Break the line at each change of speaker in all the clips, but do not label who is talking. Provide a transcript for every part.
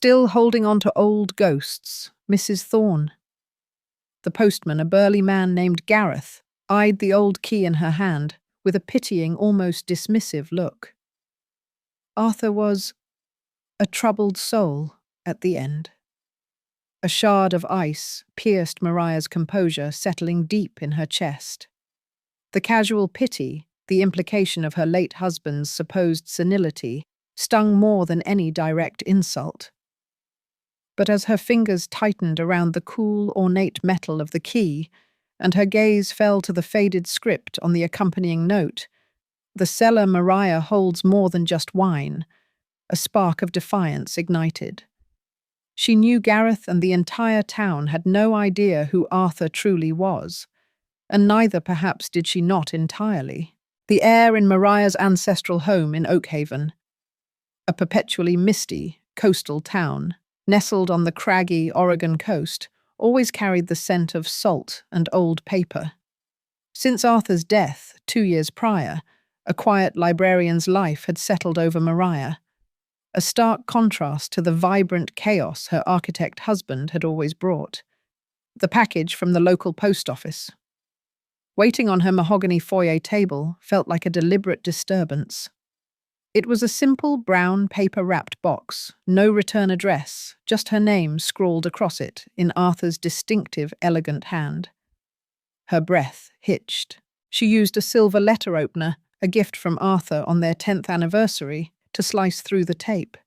Still holding on to old ghosts, Mrs. Thorne. The postman, a burly man named Gareth, eyed the old key in her hand with a pitying, almost dismissive look. Arthur was a troubled soul at the end. A shard of ice pierced Mariah's composure, settling deep in her chest. The casual pity, the implication of her late husband's supposed senility, stung more than any direct insult. But as her fingers tightened around the cool, ornate metal of the key, and her gaze fell to the faded script on the accompanying note, "The cellar Mariah holds more than just wine," a spark of defiance ignited. She knew Gareth and the entire town had no idea who Arthur truly was, and neither perhaps did she not entirely. The air in Mariah's ancestral home in Oakhaven, a perpetually misty coastal town, nestled on the craggy Oregon coast, always carried the scent of salt and old paper. Since Arthur's death 2 years prior, a quiet librarian's life had settled over Mariah, a stark contrast to the vibrant chaos her architect husband had always brought. The package from the local post office, waiting on her mahogany foyer table, felt like a deliberate disturbance. It was a simple brown paper-wrapped box, no return address, just her name scrawled across it in Arthur's distinctive, elegant hand. Her breath hitched. She used a silver letter opener, a gift from Arthur on their 10th anniversary, to slice through the tape.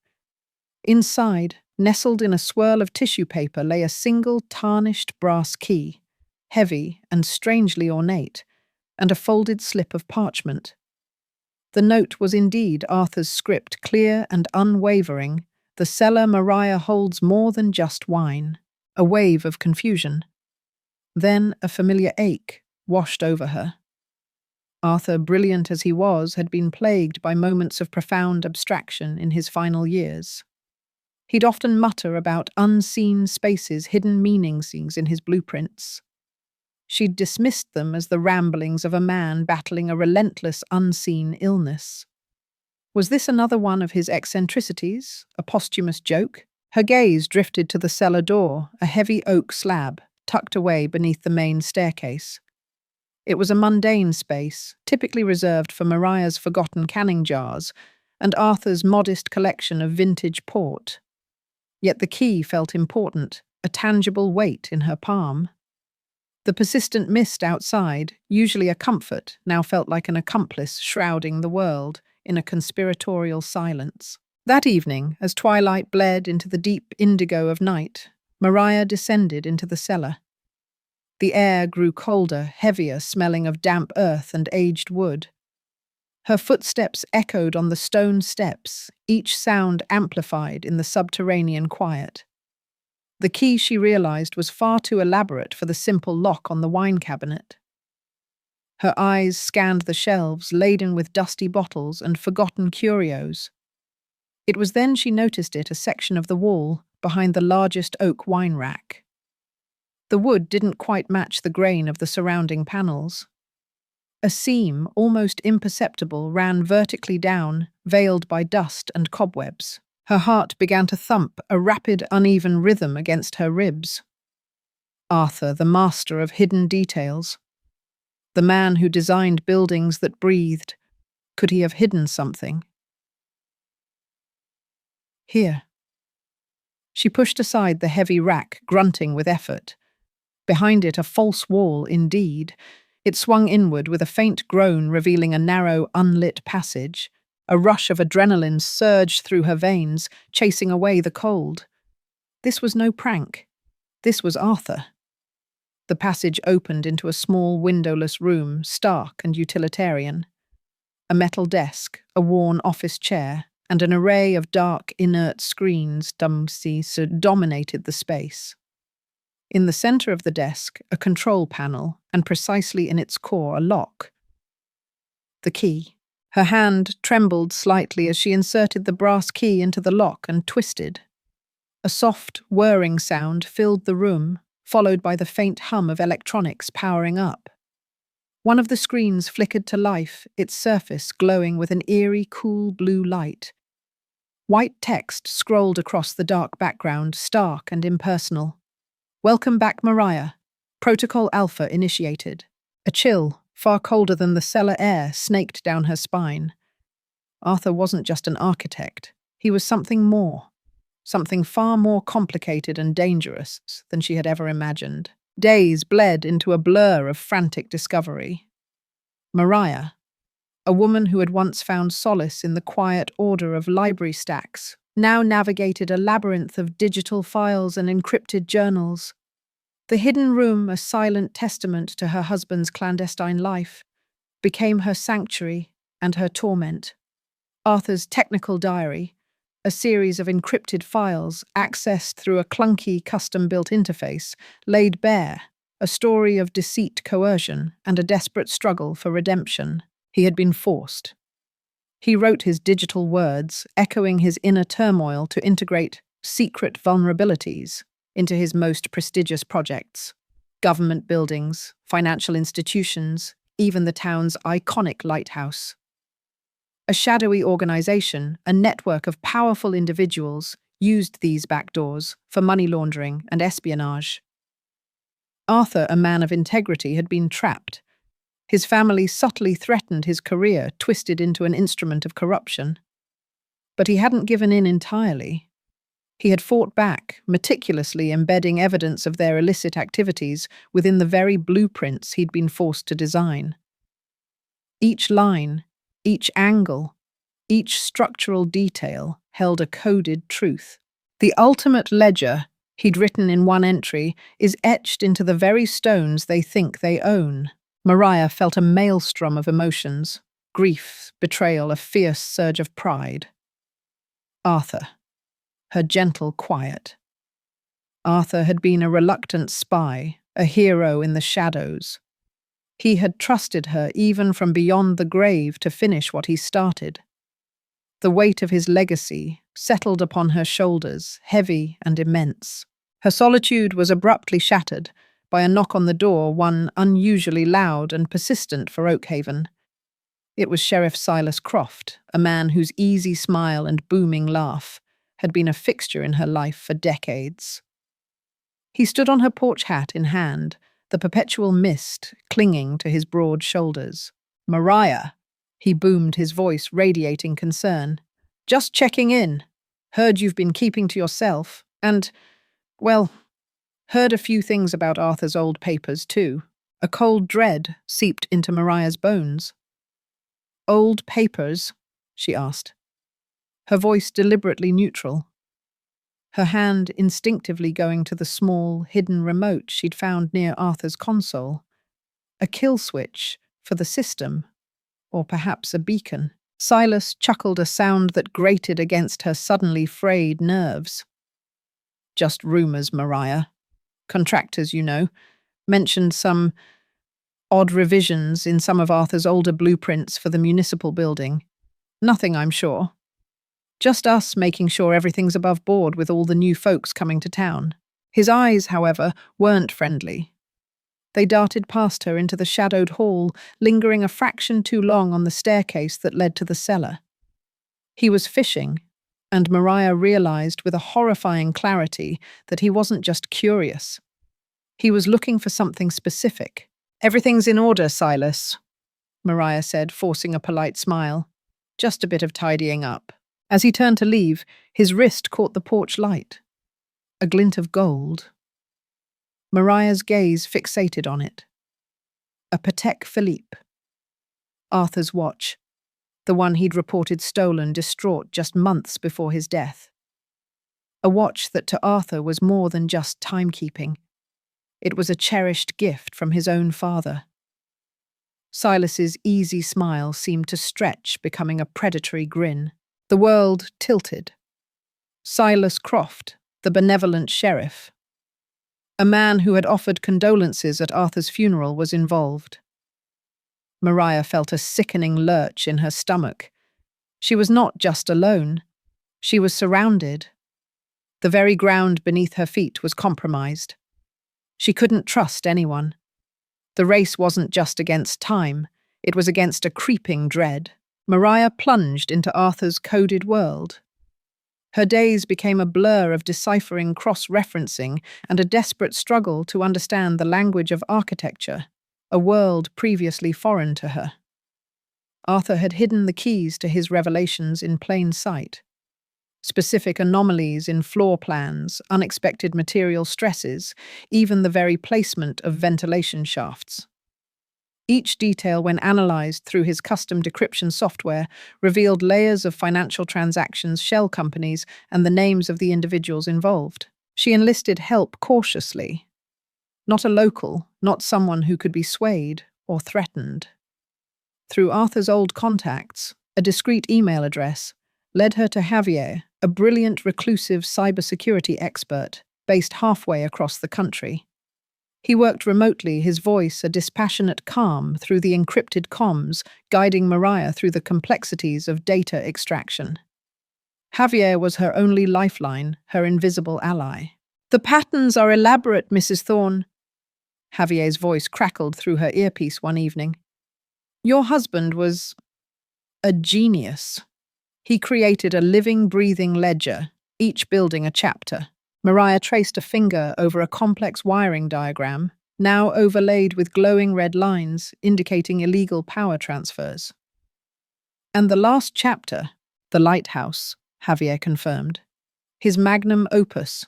Inside, nestled in a swirl of tissue paper, lay a single tarnished brass key, heavy and strangely ornate, and a folded slip of parchment. The note was indeed Arthur's script, clear and unwavering. "The cellar Mariah holds more than just wine." A wave of confusion. Then a familiar ache washed over her. Arthur, brilliant as he was, had been plagued by moments of profound abstraction in his final years. He'd often mutter about unseen spaces, hidden meanings in his blueprints. She'd dismissed them as the ramblings of a man battling a relentless, unseen illness. Was this another one of his eccentricities, a posthumous joke? Her gaze drifted to the cellar door, a heavy oak slab, tucked away beneath the main staircase. It was a mundane space, typically reserved for Mariah's forgotten canning jars and Arthur's modest collection of vintage port. Yet the key felt important, a tangible weight in her palm. The persistent mist outside, usually a comfort, now felt like an accomplice shrouding the world in a conspiratorial silence. That evening, as twilight bled into the deep indigo of night, Mariah descended into the cellar. The air grew colder, heavier, smelling of damp earth and aged wood. Her footsteps echoed on the stone steps, each sound amplified in the subterranean quiet. The key, she realized, was far too elaborate for the simple lock on the wine cabinet. Her eyes scanned the shelves laden with dusty bottles and forgotten curios. It was then she noticed it a section of the wall behind the largest oak wine rack. The wood didn't quite match the grain of the surrounding panels. A seam, almost imperceptible, ran vertically down, veiled by dust and cobwebs. Her heart began to thump, a rapid, uneven rhythm against her ribs. Arthur, the master of hidden details. The man who designed buildings that breathed. Could he have hidden something? Here. She pushed aside the heavy rack, grunting with effort. Behind it, a false wall, indeed. It swung inward with a faint groan, revealing a narrow, unlit passage. A rush of adrenaline surged through her veins, chasing away the cold. This was no prank. This was Arthur. The passage opened into a small, windowless room, stark and utilitarian. A metal desk, a worn office chair, and an array of dark, inert screens dominated the space. In the center of the desk, a control panel, and precisely in its core, a lock. The key. Her hand trembled slightly as she inserted the brass key into the lock and twisted. A soft, whirring sound filled the room, followed by the faint hum of electronics powering up. One of the screens flickered to life, its surface glowing with an eerie, cool blue light. White text scrolled across the dark background, stark and impersonal. "Welcome back, Mariah. Protocol Alpha initiated." A chill, far colder than the cellar air, snaked down her spine. Arthur wasn't just an architect. He was something more. Something far more complicated and dangerous than she had ever imagined. Days bled into a blur of frantic discovery. Mariah, a woman who had once found solace in the quiet order of library stacks, now navigated a labyrinth of digital files and encrypted journals. The hidden room, a silent testament to her husband's clandestine life, became her sanctuary and her torment. Arthur's technical diary, a series of encrypted files accessed through a clunky, custom-built interface, laid bare a story of deceit, coercion, and a desperate struggle for redemption. He had been forced. He wrote his digital words, echoing his inner turmoil to integrate secret vulnerabilities into his most prestigious projects. Government buildings, financial institutions, even the town's iconic lighthouse. A shadowy organization, a network of powerful individuals, used these backdoors for money laundering and espionage. Arthur, a man of integrity, had been trapped. His family subtly threatened his career, twisted into an instrument of corruption. But he hadn't given in entirely. He had fought back, meticulously embedding evidence of their illicit activities within the very blueprints he'd been forced to design. Each line, each angle, each structural detail held a coded truth. The ultimate ledger, he'd written in one entry, is etched into the very stones they think they own. Mariah felt a maelstrom of emotions: grief, betrayal, a fierce surge of pride. Arthur, her gentle quiet. Arthur had been a reluctant spy, a hero in the shadows. He had trusted her even from beyond the grave to finish what he started. The weight of his legacy settled upon her shoulders, heavy and immense. Her solitude was abruptly shattered by a knock on the door, one unusually loud and persistent for Oakhaven. It was Sheriff Silas Croft, a man whose easy smile and booming laugh had been a fixture in her life for decades. He stood on her porch, hat in hand, the perpetual mist clinging to his broad shoulders. "Mariah," he boomed, his voice radiating concern. "Just checking in. Heard you've been keeping to yourself, and, well, heard a few things about Arthur's old papers, too." A cold dread seeped into Mariah's bones. "Old papers?" she asked, her voice deliberately neutral, her hand instinctively going to the small, hidden remote she'd found near Arthur's console. A kill switch for the system, or perhaps a beacon. Silas chuckled, a sound that grated against her suddenly frayed nerves. "Just rumors, Mariah. Contractors, you know, mentioned some odd revisions in some of Arthur's older blueprints for the municipal building. Nothing, I'm sure. Just us making sure everything's above board with all the new folks coming to town." His eyes, however, weren't friendly. They darted past her into the shadowed hall, lingering a fraction too long on the staircase that led to the cellar. He was fishing, and Mariah realized with a horrifying clarity that he wasn't just curious. He was looking for something specific. "Everything's in order, Silas," Mariah said, forcing a polite smile. "Just a bit of tidying up." As he turned to leave, his wrist caught the porch light. A glint of gold. Mariah's gaze fixated on it. A Patek Philippe. Arthur's watch, the one he'd reported stolen, distraught just months before his death. A watch that to Arthur was more than just timekeeping. It was a cherished gift from his own father. Silas's easy smile seemed to stretch, becoming a predatory grin. The world tilted. Silas Croft, the benevolent sheriff, a man who had offered condolences at Arthur's funeral, was involved. Mariah felt a sickening lurch in her stomach. She was not just alone. She was surrounded. The very ground beneath her feet was compromised. She couldn't trust anyone. The race wasn't just against time, it was against a creeping dread. Mariah plunged into Arthur's coded world. Her days became a blur of deciphering cross-referencing and a desperate struggle to understand the language of architecture, a world previously foreign to her. Arthur had hidden the keys to his revelations in plain sight. Specific anomalies in floor plans, unexpected material stresses, even the very placement of ventilation shafts. Each detail, when analyzed through his custom decryption software, revealed layers of financial transactions, shell companies, and the names of the individuals involved. She enlisted help cautiously. Not a local, not someone who could be swayed or threatened. Through Arthur's old contacts, a discreet email address led her to Javier, a brilliant reclusive cybersecurity expert based halfway across the country. He worked remotely, his voice a dispassionate calm through the encrypted comms, guiding Mariah through the complexities of data extraction. Javier was her only lifeline, her invisible ally. "The patterns are elaborate, Mrs. Thorne." Javier's voice crackled through her earpiece one evening. "Your husband was a genius. He created a living, breathing ledger, each building a chapter." Mariah traced a finger over a complex wiring diagram, now overlaid with glowing red lines indicating illegal power transfers. "And the last chapter, the lighthouse," Javier confirmed. "His magnum opus.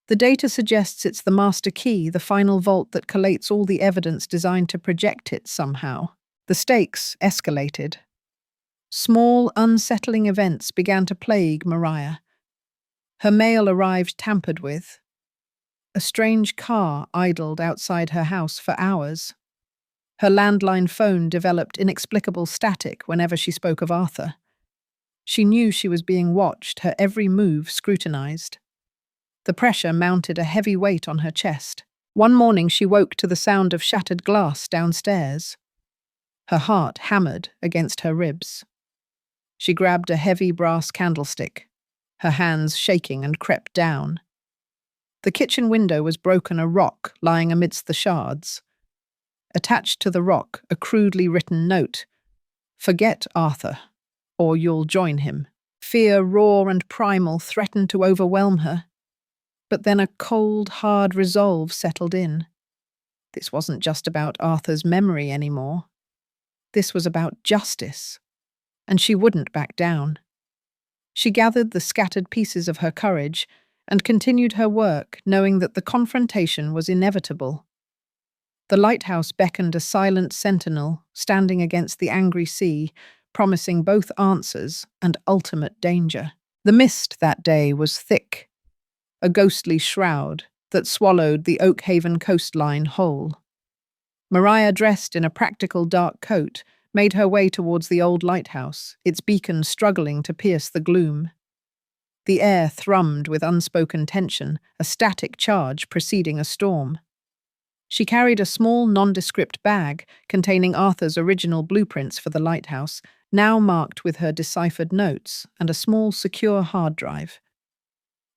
The data suggests it's the master key, the final vault that collates all the evidence designed to project it somehow." The stakes escalated. Small, unsettling events began to plague Mariah. Her mail arrived tampered with. A strange car idled outside her house for hours. Her landline phone developed inexplicable static whenever she spoke of Arthur. She knew she was being watched, her every move scrutinized. The pressure mounted a heavy weight on her chest. One morning she woke to the sound of shattered glass downstairs. Her heart hammered against her ribs. She grabbed a heavy brass candlestick, her hands shaking, and crept down. The kitchen window was broken, a rock lying amidst the shards. Attached to the rock, a crudely written note: "Forget Arthur, or you'll join him." Fear, raw and primal, threatened to overwhelm her. But then a cold, hard resolve settled in. This wasn't just about Arthur's memory anymore. This was about justice, and she wouldn't back down. She gathered the scattered pieces of her courage and continued her work, knowing that the confrontation was inevitable. The lighthouse beckoned a silent sentinel standing against the angry sea, promising both answers and ultimate danger. The mist that day was thick, a ghostly shroud that swallowed the Oakhaven coastline whole. Mariah, dressed in a practical dark coat, made her way towards the old lighthouse, its beacon struggling to pierce the gloom. The air thrummed with unspoken tension, a static charge preceding a storm. She carried a small, nondescript bag containing Arthur's original blueprints for the lighthouse, now marked with her deciphered notes, and a small, secure hard drive.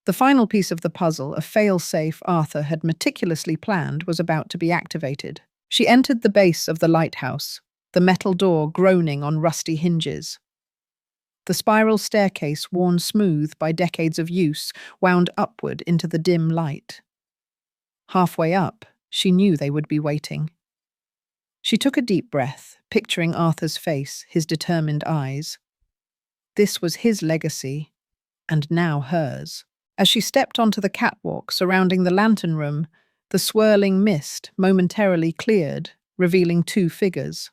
The final piece of the puzzle, a fail-safe Arthur had meticulously planned, was about to be activated. She entered the base of the lighthouse, the metal door groaning on rusty hinges. The spiral staircase, worn smooth by decades of use, wound upward into the dim light. Halfway up, she knew they would be waiting. She took a deep breath, picturing Arthur's face, his determined eyes. This was his legacy, and now hers. As she stepped onto the catwalk surrounding the lantern room, the swirling mist momentarily cleared, revealing two figures.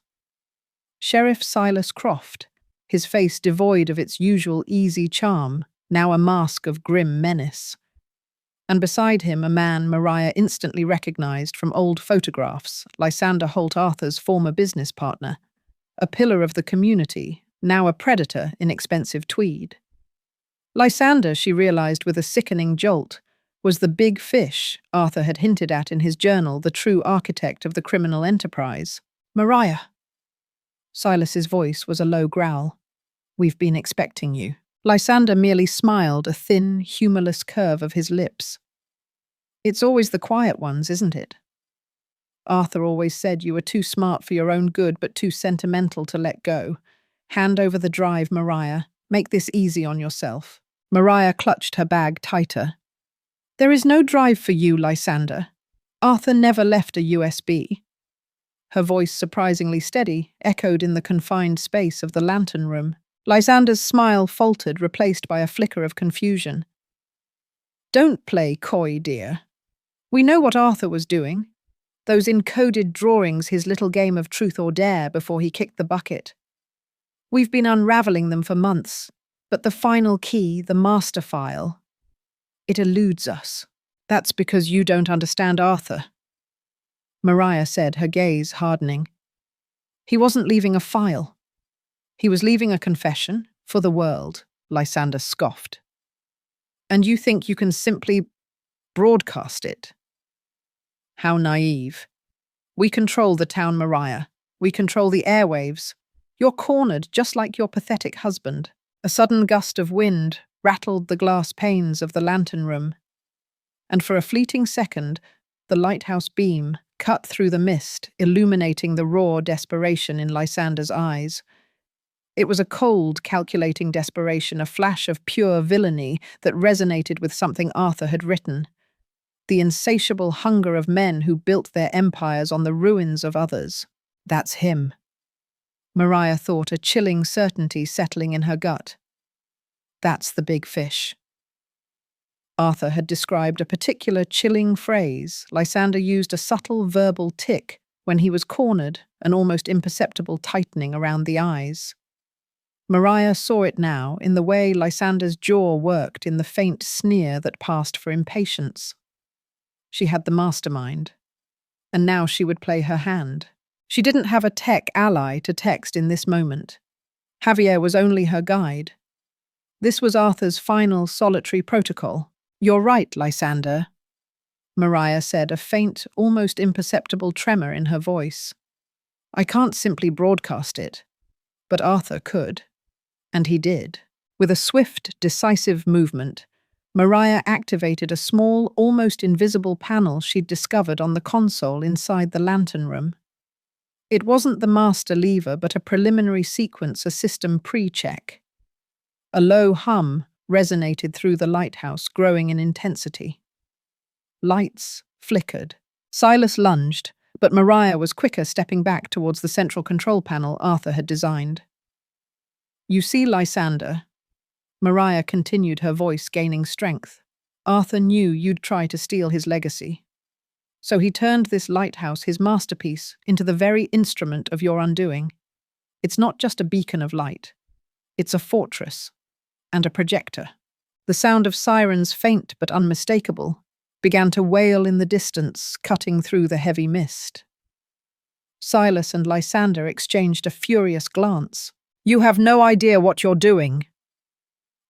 Sheriff Silas Croft, his face devoid of its usual easy charm, now a mask of grim menace. And beside him, a man Mariah instantly recognized from old photographs, Lysander Holt, Arthur's former business partner, a pillar of the community, now a predator in expensive tweed. Lysander, she realized with a sickening jolt, was the big fish Arthur had hinted at in his journal, the true architect of the criminal enterprise. "Mariah." Silas's voice was a low growl. "We've been expecting you." Lysander merely smiled, a thin, humorless curve of his lips. "It's always the quiet ones, isn't it? Arthur always said you were too smart for your own good but too sentimental to let go. Hand over the drive, Mariah. Make this easy on yourself." Maria clutched her bag tighter. There is no drive for you, Lysander. Arthur never left a USB. Her voice, surprisingly steady, echoed in the confined space of the lantern room. Lysander's smile faltered, replaced by a flicker of confusion. Don't play coy, dear. We know what Arthur was doing. Those encoded drawings, his little game of truth or dare before he kicked the bucket. We've been unraveling them for months, but the final key, the master file, it eludes us. That's because you don't understand Arthur. Maria said, her gaze hardening. He wasn't leaving a file. He was leaving a confession for the world, Lysander scoffed. And you think you can simply broadcast it? How naive. We control the town, Maria. We control the airwaves. You're cornered just like your pathetic husband. A sudden gust of wind rattled the glass panes of the lantern room. And for a fleeting second, the lighthouse beam cut through the mist, illuminating the raw desperation in Lysander's eyes. It was a cold, calculating desperation, a flash of pure villainy that resonated with something Arthur had written. The insatiable hunger of men who built their empires on the ruins of others. That's him. Maria thought, a chilling certainty settling in her gut. That's the big fish. Arthur had described a particular chilling phrase. Lysander used a subtle verbal tick when he was cornered, an almost imperceptible tightening around the eyes. Maria saw it now in the way Lysander's jaw worked, in the faint sneer that passed for impatience. She had the mastermind, and now she would play her hand. She didn't have a tech ally to text in this moment. Javier was only her guide. This was Arthur's final solitary protocol. You're right, Lysander, Maria said, a faint, almost imperceptible tremor in her voice. I can't simply broadcast it, but Arthur could. And he did. With a swift, decisive movement, Maria activated a small, almost invisible panel she'd discovered on the console inside the lantern room. It wasn't the master lever, but a preliminary sequence, a system pre-check. A low hum resonated through the lighthouse, growing in intensity. Lights flickered. Silas lunged, but Maria was quicker, stepping back towards the central control panel Arthur had designed. You see, Lysander, Maria continued, her voice gaining strength. Arthur knew you'd try to steal his legacy. So he turned this lighthouse, his masterpiece, into the very instrument of your undoing. It's not just a beacon of light. It's a fortress. And a projector. The sound of sirens, faint but unmistakable, began to wail in the distance, cutting through the heavy mist. Silas and Lysander exchanged a furious glance. You have no idea what you're doing,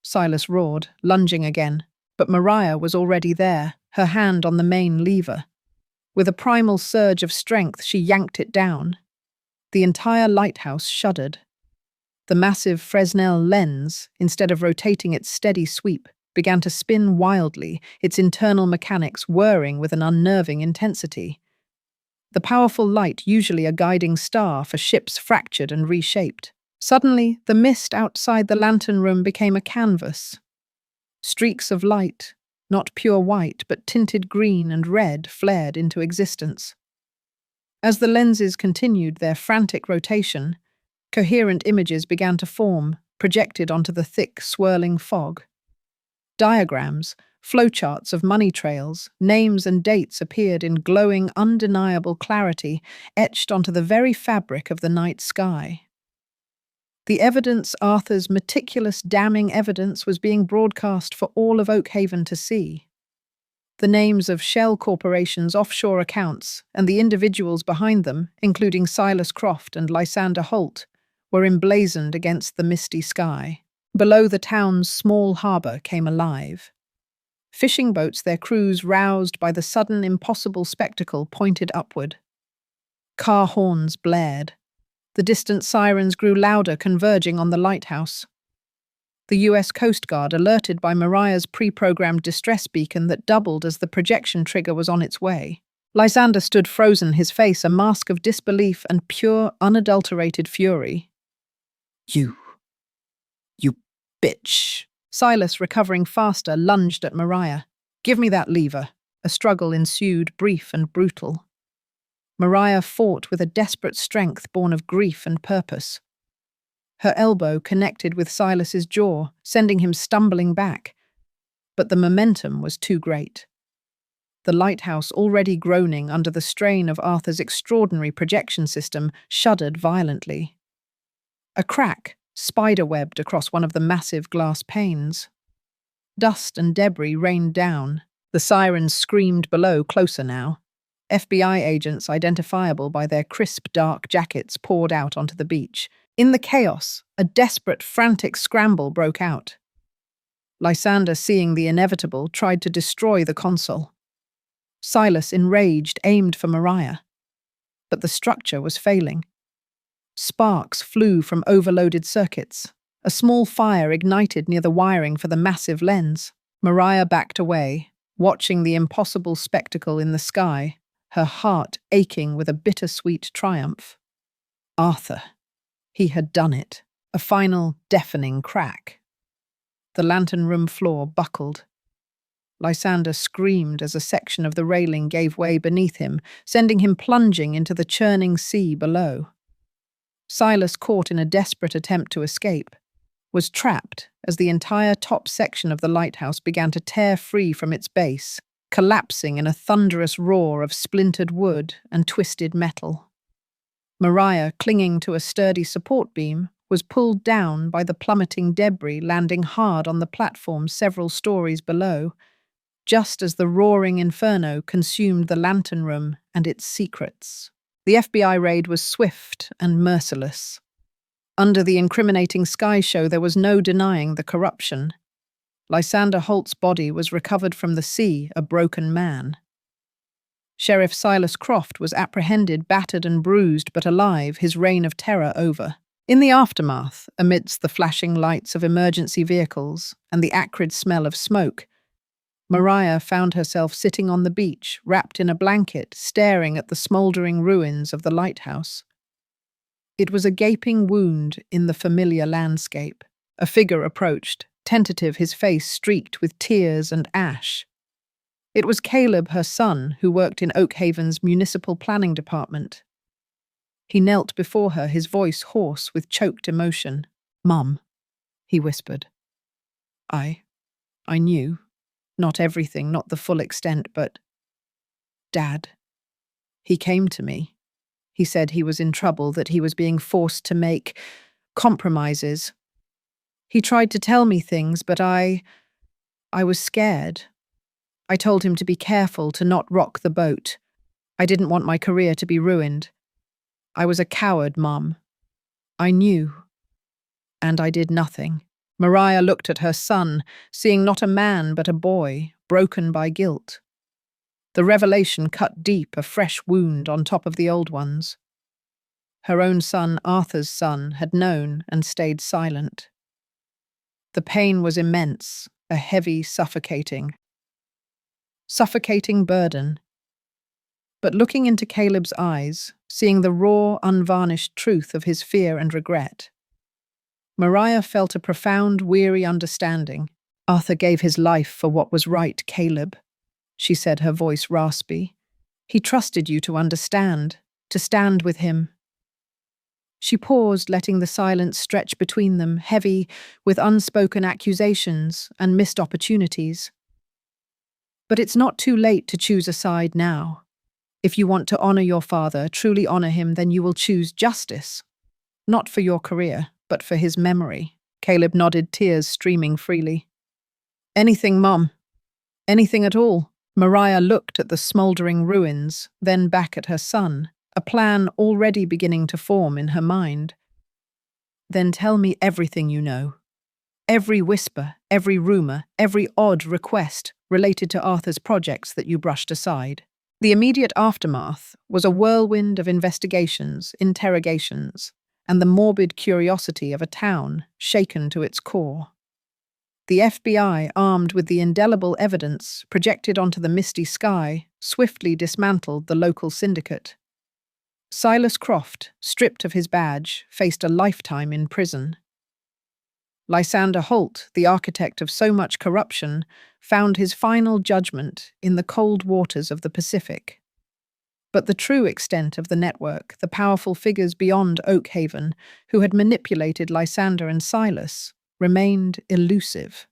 Silas roared, lunging again, but Maria was already there, her hand on the main lever. With a primal surge of strength, she yanked it down. The entire lighthouse shuddered. The massive Fresnel lens, instead of rotating its steady sweep, began to spin wildly, its internal mechanics whirring with an unnerving intensity. The powerful light, usually a guiding star for ships, fractured and reshaped. Suddenly, the mist outside the lantern room became a canvas. Streaks of light, not pure white, but tinted green and red, flared into existence. As the lenses continued their frantic rotation, coherent images began to form, projected onto the thick, swirling fog. Diagrams, flowcharts of money trails, names and dates appeared in glowing, undeniable clarity, etched onto the very fabric of the night sky. The evidence, Arthur's meticulous, damning evidence, was being broadcast for all of Oakhaven to see. The names of shell corporations' offshore accounts and the individuals behind them, including Silas Croft and Lysander Holt, were emblazoned against the misty sky. Below, the town's small harbour came alive. Fishing boats, their crews roused by the sudden, impossible spectacle, pointed upward. Car horns blared. The distant sirens grew louder, converging on the lighthouse. The U.S. Coast Guard, alerted by Maria's pre-programmed distress beacon that doubled as the projection trigger was on its way. Lysander stood frozen, his face a mask of disbelief and pure, unadulterated fury. You bitch, Silas, recovering faster, lunged at Mariah. "Give me that lever." A struggle ensued, brief and brutal. Mariah fought with a desperate strength born of grief and purpose. Her elbow connected with Silas's jaw, sending him stumbling back. But the momentum was too great. The lighthouse, already groaning under the strain of Arthur's extraordinary projection system, shuddered violently. A crack spider-webbed across one of the massive glass panes. Dust and debris rained down. The sirens screamed below, closer now. FBI agents, identifiable by their crisp, dark jackets, poured out onto the beach. In the chaos, a desperate, frantic scramble broke out. Lysander, seeing the inevitable, tried to destroy the console. Silas, enraged, aimed for Mariah. But the structure was failing. Sparks flew from overloaded circuits. A small fire ignited near the wiring for the massive lens. Mariah backed away, watching the impossible spectacle in the sky, her heart aching with a bittersweet triumph. Arthur. He had done it. A final, deafening crack. The lantern room floor buckled. Lysander screamed as a section of the railing gave way beneath him, sending him plunging into the churning sea below. Silas, caught in a desperate attempt to escape, was trapped as the entire top section of the lighthouse began to tear free from its base, collapsing in a thunderous roar of splintered wood and twisted metal. Mariah, clinging to a sturdy support beam, was pulled down by the plummeting debris, landing hard on the platform several stories below, just as the roaring inferno consumed the lantern room and its secrets. The FBI raid was swift and merciless. Under the incriminating sky show, there was no denying the corruption. Lysander Holt's body was recovered from the sea, a broken man. Sheriff Silas Croft was apprehended, battered and bruised, but alive, his reign of terror over. In the aftermath, amidst the flashing lights of emergency vehicles and the acrid smell of smoke, Mariah found herself sitting on the beach, wrapped in a blanket, staring at the smouldering ruins of the lighthouse. It was a gaping wound in the familiar landscape. A figure approached, tentative, his face streaked with tears and ash. It was Caleb, her son, who worked in Oakhaven's municipal planning department. He knelt before her, his voice hoarse with choked emotion. "Mum," he whispered. I knew. Not everything, not the full extent, but... Dad. He came to me. He said he was in trouble, that he was being forced to make compromises. He tried to tell me things, but I was scared. I told him to be careful, to not rock the boat. I didn't want my career to be ruined. I was a coward, Mum. I knew. And I did nothing. Mariah looked at her son, seeing not a man but a boy, broken by guilt. The revelation cut deep, a fresh wound on top of the old ones. Her own son, Arthur's son, had known and stayed silent. The pain was immense, a heavy, suffocating burden. But looking into Caleb's eyes, seeing the raw, unvarnished truth of his fear and regret, Mariah felt a profound, weary understanding. "Arthur gave his life for what was right, Caleb," she said, her voice raspy. "He trusted you to understand, to stand with him." She paused, letting the silence stretch between them, heavy with unspoken accusations and missed opportunities. "But it's not too late to choose a side now. If you want to honor your father, truly honor him, then you will choose justice. Not for your career, but for his memory." Caleb nodded, tears streaming freely. "Anything, Mom. Anything at all." Mariah looked at the smouldering ruins, then back at her son, a plan already beginning to form in her mind. "Then tell me everything you know. Every whisper, every rumor, every odd request related to Arthur's projects that you brushed aside." The immediate aftermath was a whirlwind of investigations, interrogations, and the morbid curiosity of a town shaken to its core. The FBI, armed with the indelible evidence projected onto the misty sky, swiftly dismantled the local syndicate. Silas Croft, stripped of his badge, faced a lifetime in prison. Lysander Holt, the architect of so much corruption, found his final judgment in the cold waters of the Pacific. But the true extent of the network, the powerful figures beyond Oakhaven who had manipulated Lysander and Silas, remained elusive.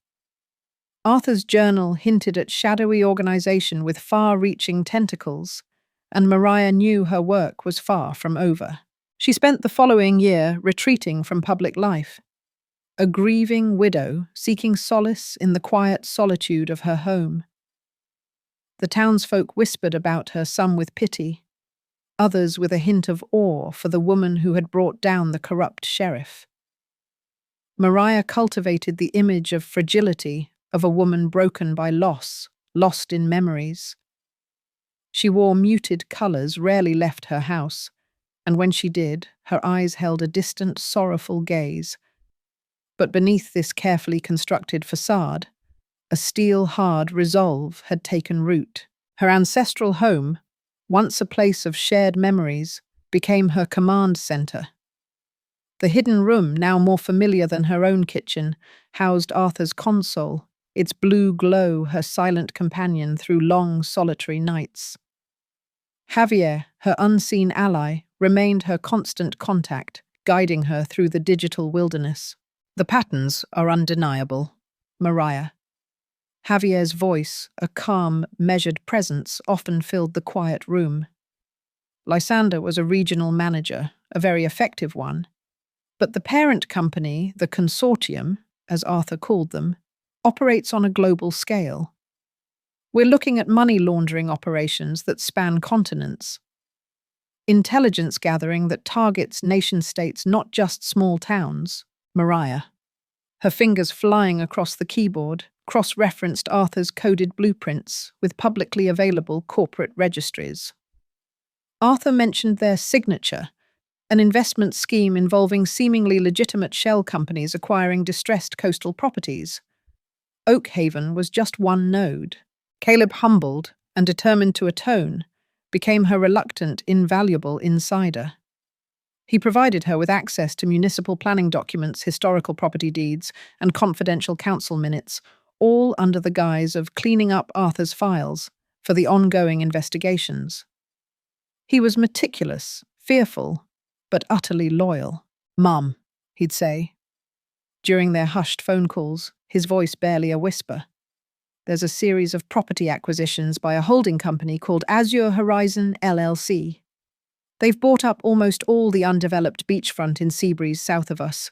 Arthur's journal hinted at shadowy organization with far-reaching tentacles, and Maria knew her work was far from over. She spent the following year retreating from public life, a grieving widow seeking solace in the quiet solitude of her home. The townsfolk whispered about her, some with pity, others with a hint of awe for the woman who had brought down the corrupt sheriff. Maria cultivated the image of fragility of a woman broken by loss, lost in memories. She wore muted colours, rarely left her house, and when she did, her eyes held a distant, sorrowful gaze. But beneath this carefully constructed facade, a steel-hard resolve had taken root. Her ancestral home, once a place of shared memories, became her command centre. The hidden room, now more familiar than her own kitchen, housed Arthur's console, its blue glow her silent companion through long, solitary nights. Javier, her unseen ally, remained her constant contact, guiding her through the digital wilderness. The patterns are undeniable. Maria. Javier's voice, a calm, measured presence, often filled the quiet room. Lysander was a regional manager, a very effective one. But the parent company, the consortium, as Arthur called them, operates on a global scale. We're looking at money laundering operations that span continents. Intelligence gathering that targets nation-states, not just small towns. Maria, her fingers flying across the keyboard, cross-referenced Arthur's coded blueprints with publicly available corporate registries. Arthur mentioned their signature, an investment scheme involving seemingly legitimate shell companies acquiring distressed coastal properties. Oakhaven was just one node. Caleb, humbled and determined to atone, became her reluctant, invaluable insider. He provided her with access to municipal planning documents, historical property deeds, and confidential council minutes, all under the guise of cleaning up Arthur's files for the ongoing investigations. He was meticulous, fearful, but utterly loyal. "Mum," he'd say. During their hushed phone calls, his voice barely a whisper. "There's a series of property acquisitions by a holding company called Horizon LLC. They've bought up almost all the undeveloped beachfront in Seabreeze south of us."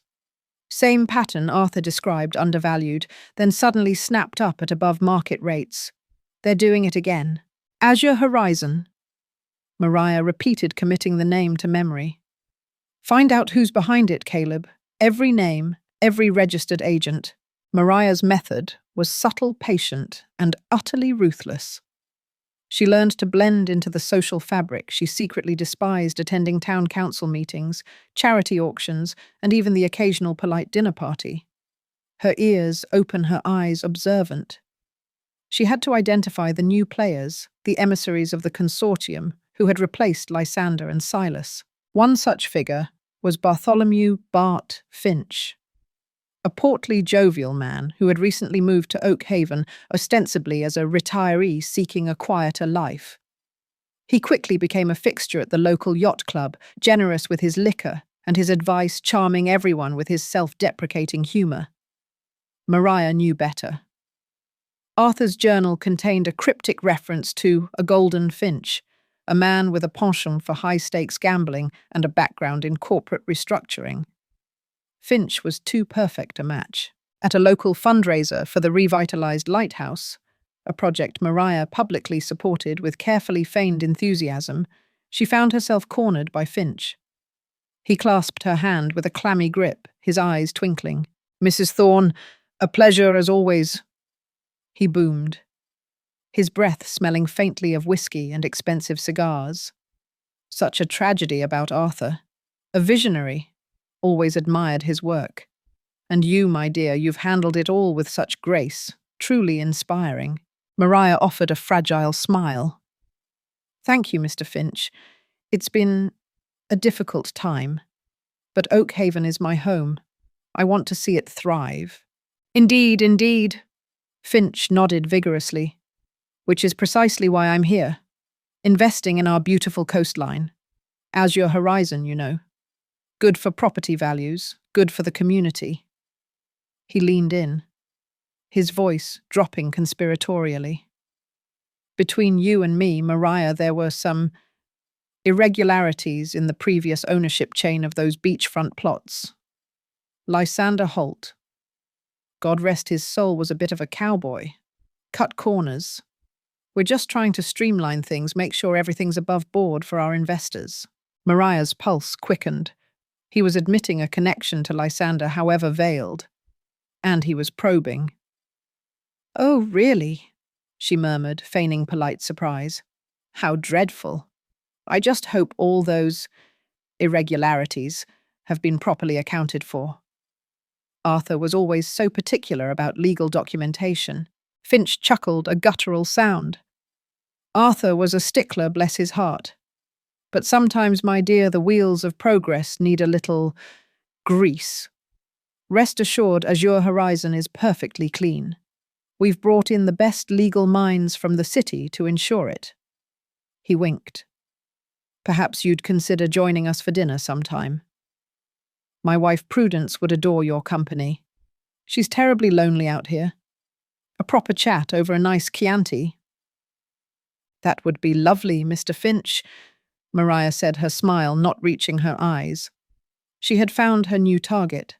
Same pattern Arthur described, undervalued, then suddenly snapped up at above market rates. "They're doing it again. Horizon." Maria repeated, committing the name to memory. "Find out who's behind it, Caleb. Every name, every registered agent." Maria's method was subtle, patient, and utterly ruthless. She learned to blend into the social fabric she secretly despised, attending town council meetings, charity auctions, and even the occasional polite dinner party. Her ears open, her eyes observant. She had to identify the new players, the emissaries of the consortium, who had replaced Lysander and Silas. One such figure was Bartholomew Bart Finch, a portly, jovial man who had recently moved to Oakhaven, ostensibly as a retiree seeking a quieter life. He quickly became a fixture at the local yacht club, generous with his liquor and his advice, charming everyone with his self-deprecating humour. Maria knew better. Arthur's journal contained a cryptic reference to a golden finch, a man with a penchant for high-stakes gambling and a background in corporate restructuring. Finch was too perfect a match. At a local fundraiser for the revitalized lighthouse, a project Maria publicly supported with carefully feigned enthusiasm, she found herself cornered by Finch. He clasped her hand with a clammy grip, his eyes twinkling. "Mrs. Thorne, a pleasure as always," he boomed, his breath smelling faintly of whiskey and expensive cigars. Such a tragedy about Arthur. A visionary. Always admired his work. "And you, my dear, you've handled it all with such grace, truly inspiring." Maria offered a fragile smile. "Thank you, Mr. Finch. It's been a difficult time, but Oakhaven is my home. I want to see it thrive. Indeed, indeed. Finch nodded vigorously. Which is precisely why I'm here. Investing in our beautiful coastline. As your horizon, you know. Good for property values, good for the community. He leaned in, his voice dropping conspiratorially. Between you and me, Mariah, there were some irregularities in the previous ownership chain of those beachfront plots. Lysander Holt, God rest his soul, was a bit of a cowboy. Cut corners. We're just trying to streamline things, make sure everything's above board for our investors. Mariah's pulse quickened. He was admitting a connection to Lysander, however veiled. And he was probing. Oh, really? She murmured, feigning polite surprise. How dreadful. I just hope all those irregularities have been properly accounted for. Arthur was always so particular about legal documentation. Finch chuckled a guttural sound. Arthur was a stickler, bless his heart. But sometimes, my dear, the wheels of progress need a little grease. Rest assured, Azure Horizon is perfectly clean. We've brought in the best legal minds from the city to ensure it. He winked. Perhaps you'd consider joining us for dinner sometime. My wife Prudence would adore your company. She's terribly lonely out here. A proper chat over a nice Chianti. That would be lovely, Mr. Finch, Mariah said, her smile not reaching her eyes. She had found her new target.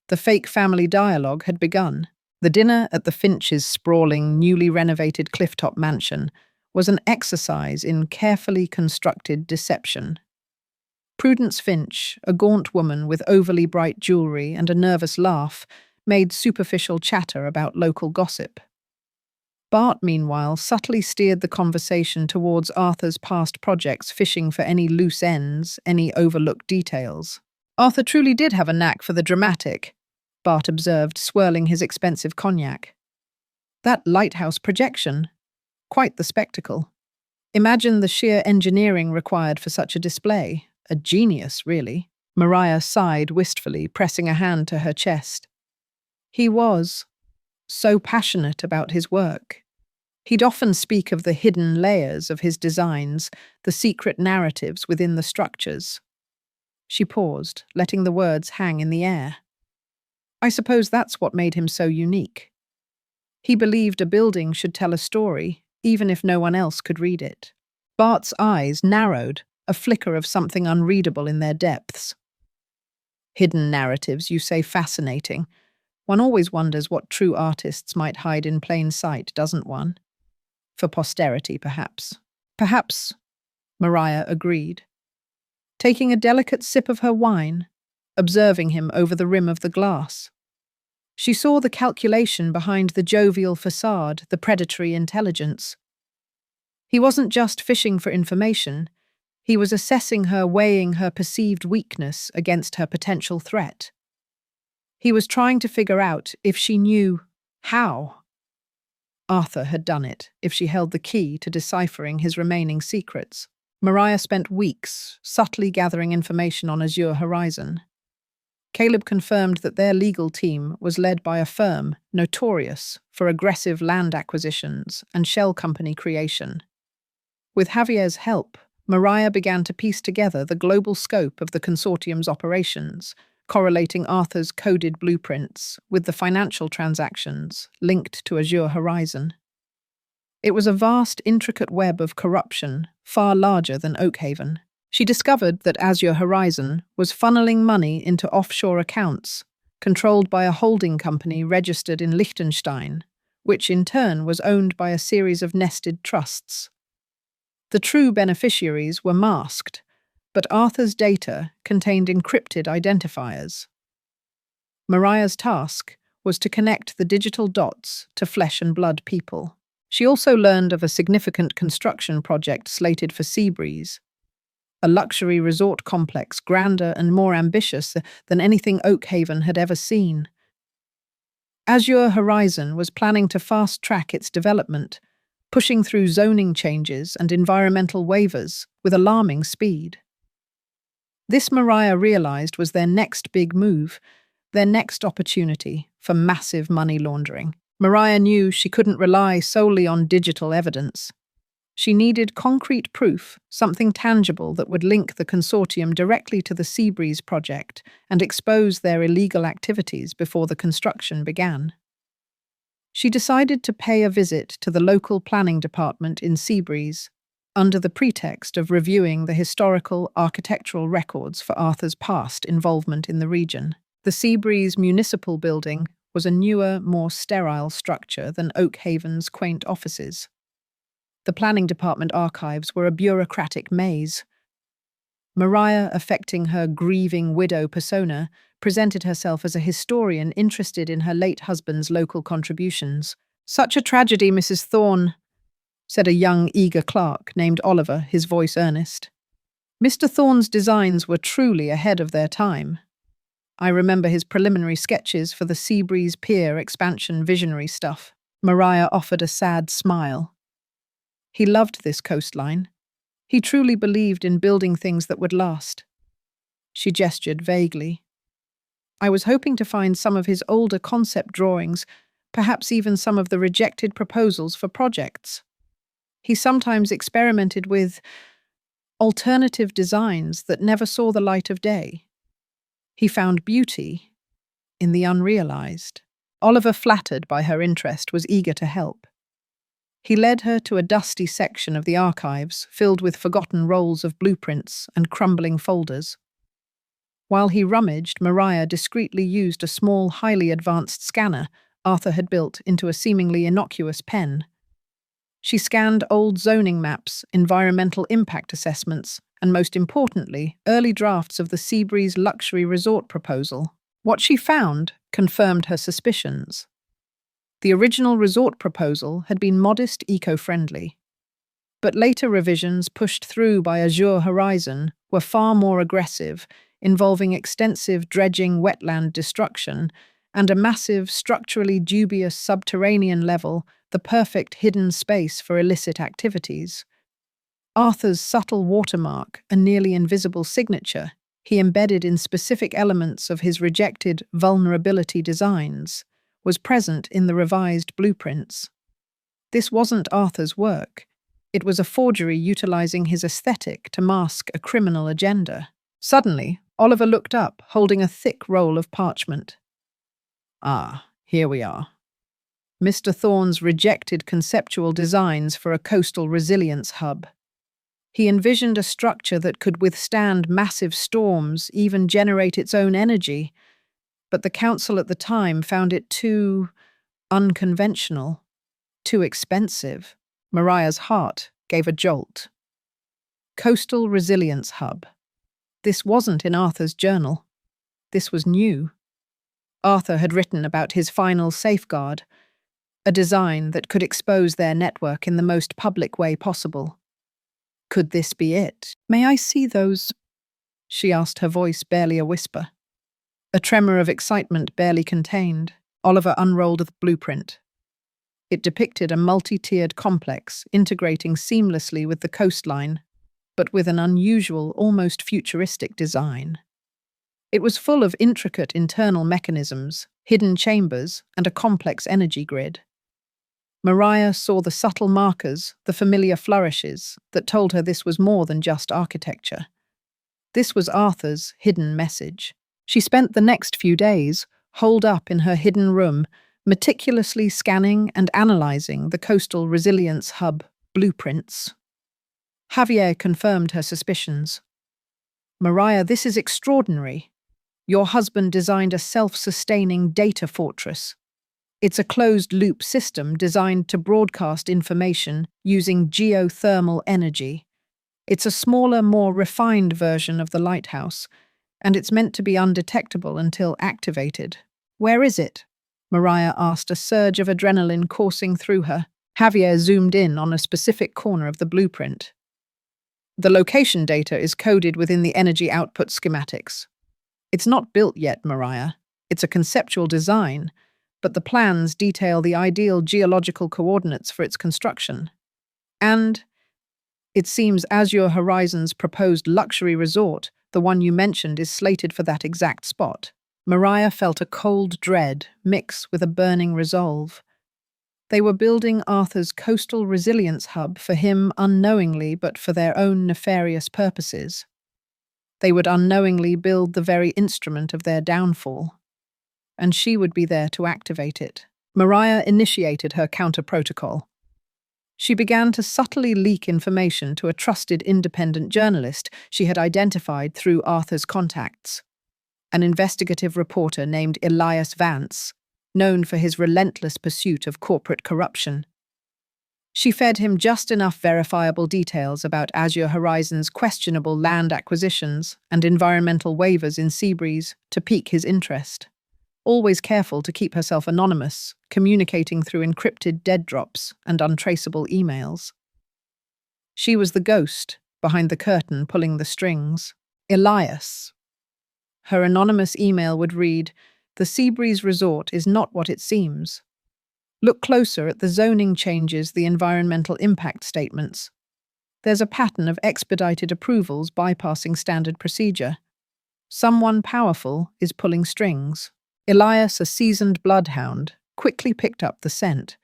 The fake family dialogue had begun. The dinner at the Finch's sprawling, newly renovated clifftop mansion was an exercise in carefully constructed deception. Prudence Finch, a gaunt woman with overly bright jewellery and a nervous laugh, made superficial chatter about local gossip. Bart, meanwhile, subtly steered the conversation towards Arthur's past projects, fishing for any loose ends, any overlooked details. Arthur truly did have a knack for the dramatic, Bart observed, swirling his expensive cognac. That lighthouse projection. Quite the spectacle. Imagine the sheer engineering required for such a display. A genius, really. Mariah sighed wistfully, pressing a hand to her chest. He was so passionate about his work. He'd often speak of the hidden layers of his designs, the secret narratives within the structures. She paused, letting the words hang in the air. I suppose that's what made him so unique. He believed a building should tell a story, even if no one else could read it. Bart's eyes narrowed, a flicker of something unreadable in their depths. Hidden narratives, you say, fascinating. One always wonders what true artists might hide in plain sight, doesn't one? For posterity, perhaps. Perhaps, Mariah agreed. Taking a delicate sip of her wine, observing him over the rim of the glass. She saw the calculation behind the jovial facade, the predatory intelligence. He wasn't just fishing for information. He was assessing her, weighing her perceived weakness against her potential threat. He was trying to figure out if she knew how. Arthur had done it, if she held the key to deciphering his remaining secrets. Mariah spent weeks subtly gathering information on Azure Horizon. Caleb confirmed that their legal team was led by a firm notorious for aggressive land acquisitions and shell company creation. With Javier's help, Mariah began to piece together the global scope of the consortium's operations, correlating Arthur's coded blueprints with the financial transactions linked to Azure Horizon. It was a vast, intricate web of corruption, far larger than Oakhaven. She discovered that Azure Horizon was funneling money into offshore accounts, controlled by a holding company registered in Liechtenstein, which in turn was owned by a series of nested trusts. The true beneficiaries were masked, but Arthur's data contained encrypted identifiers. Mariah's task was to connect the digital dots to flesh and blood people. She also learned of a significant construction project slated for Seabreeze, a luxury resort complex grander and more ambitious than anything Oakhaven had ever seen. Azure Horizon was planning to fast-track its development, pushing through zoning changes and environmental waivers with alarming speed. This, Mariah realized, was their next big move, Their next opportunity for massive money laundering. Mariah knew she couldn't rely solely on digital evidence. She needed concrete proof, something tangible that would link the consortium directly to the Seabreeze project and expose their illegal activities before the construction began. She decided to pay a visit to the local planning department in Seabreeze, under the pretext of reviewing the historical architectural records for Arthur's past involvement in the region. The Seabreeze Municipal Building was a newer, more sterile structure than Oak Haven's quaint offices. The planning department archives were a bureaucratic maze. Mariah, affecting her grieving widow persona, presented herself as a historian interested in her late husband's local contributions. "Such a tragedy, Mrs. Thorne," said a young, eager clerk named Oliver, his voice earnest. Mr. Thorne's designs were truly ahead of their time. I remember his preliminary sketches for the Seabreeze Pier expansion visionary stuff. Mariah offered a sad smile. He loved this coastline. He truly believed in building things that would last. She gestured vaguely. I was hoping to find some of his older concept drawings, perhaps even some of the rejected proposals for projects. He sometimes experimented with alternative designs that never saw the light of day. He found beauty in the unrealized. Oliver, flattered by her interest, was eager to help. He led her to a dusty section of the archives filled with forgotten rolls of blueprints and crumbling folders. While he rummaged, Mariah discreetly used a small, highly advanced scanner Arthur had built into a seemingly innocuous pen. She scanned old zoning maps, environmental impact assessments, and most importantly, early drafts of the Seabreeze luxury resort proposal. What she found confirmed her suspicions. The original resort proposal had been modest, eco-friendly. But later revisions pushed through by Horizon were far more aggressive, involving extensive dredging, wetland destruction, and a massive, structurally dubious subterranean level, the perfect hidden space for illicit activities. Arthur's subtle watermark, a nearly invisible signature, he embedded in specific elements of his rejected vulnerability designs, was present in the revised blueprints. This wasn't Arthur's work. It was a forgery utilizing his aesthetic to mask a criminal agenda. Suddenly, Oliver looked up, holding a thick roll of parchment. "Ah, here we are. Mr. Thorne's rejected conceptual designs for a coastal resilience hub. He envisioned a structure that could withstand massive storms, even generate its own energy, but the council at the time found it too unconventional, too expensive." Mariah's heart gave a jolt. Coastal Resilience Hub. This wasn't in Arthur's journal. This was new. Arthur had written about his final safeguard, a design that could expose their network in the most public way possible. Could this be it? "May I see those?" she asked, her voice barely a whisper. A tremor of excitement barely contained. Oliver unrolled the blueprint. It depicted a multi-tiered complex integrating seamlessly with the coastline, but with an unusual, almost futuristic design. It was full of intricate internal mechanisms, hidden chambers, and a complex energy grid. Mariah saw the subtle markers, the familiar flourishes, that told her this was more than just architecture. This was Arthur's hidden message. She spent the next few days, holed up in her hidden room, meticulously scanning and analyzing the Coastal Resilience Hub blueprints. Javier confirmed her suspicions. "Mariah, this is extraordinary. Your husband designed a self-sustaining data fortress. It's a closed-loop system designed to broadcast information using geothermal energy. It's a smaller, more refined version of the lighthouse, and it's meant to be undetectable until activated." "Where is it?" Mariah asked, a surge of adrenaline coursing through her. Javier zoomed in on a specific corner of the blueprint. "The location data is coded within the energy output schematics. It's not built yet, Mariah. It's a conceptual design, but the plans detail the ideal geological coordinates for its construction. And it seems Horizon's proposed luxury resort, the one you mentioned, is slated for that exact spot." Mariah felt a cold dread mix with a burning resolve. They were building Arthur's coastal resilience hub for him unknowingly, but for their own nefarious purposes. They would unknowingly build the very instrument of their downfall, and she would be there to activate it. Mariah initiated her counter-protocol. She began to subtly leak information to a trusted independent journalist she had identified through Arthur's contacts, an investigative reporter named Elias Vance, known for his relentless pursuit of corporate corruption. She fed him just enough verifiable details about Azure Horizon's questionable land acquisitions and environmental waivers in Seabreeze to pique his interest. Always careful to keep herself anonymous, communicating through encrypted dead drops and untraceable emails. She was the ghost behind the curtain pulling the strings. Elias. Her anonymous email would read, "The Seabreeze Resort is not what it seems. Look closer at the zoning changes, the environmental impact statements. There's a pattern of expedited approvals bypassing standard procedure. Someone powerful is pulling strings." Elias, a seasoned bloodhound, quickly picked up the scent.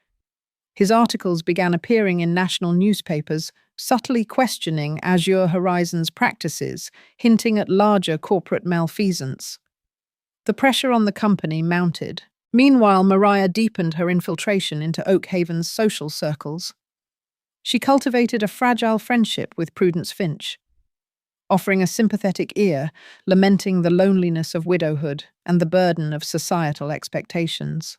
His articles began appearing in national newspapers, subtly questioning Azure Horizon's practices, hinting at larger corporate malfeasance. The pressure on the company mounted. Meanwhile, Mariah deepened her infiltration into Oak Haven's social circles. She cultivated a fragile friendship with Prudence Finch, offering a sympathetic ear, lamenting the loneliness of widowhood and the burden of societal expectations.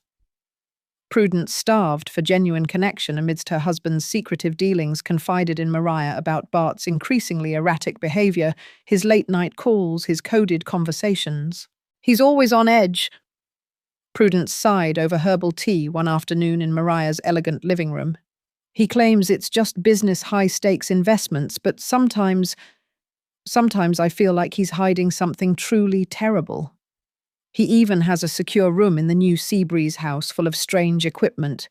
Prudence, starved for genuine connection amidst her husband's secretive dealings, confided in Mariah about Bart's increasingly erratic behavior, his late-night calls, his coded conversations. "He's always on edge." Prudence sighed over herbal tea one afternoon in Mariah's elegant living room. "He claims it's just business high-stakes investments, but sometimes I feel like he's hiding something truly terrible. He even has a secure room in the new Seabreeze house full of strange equipment.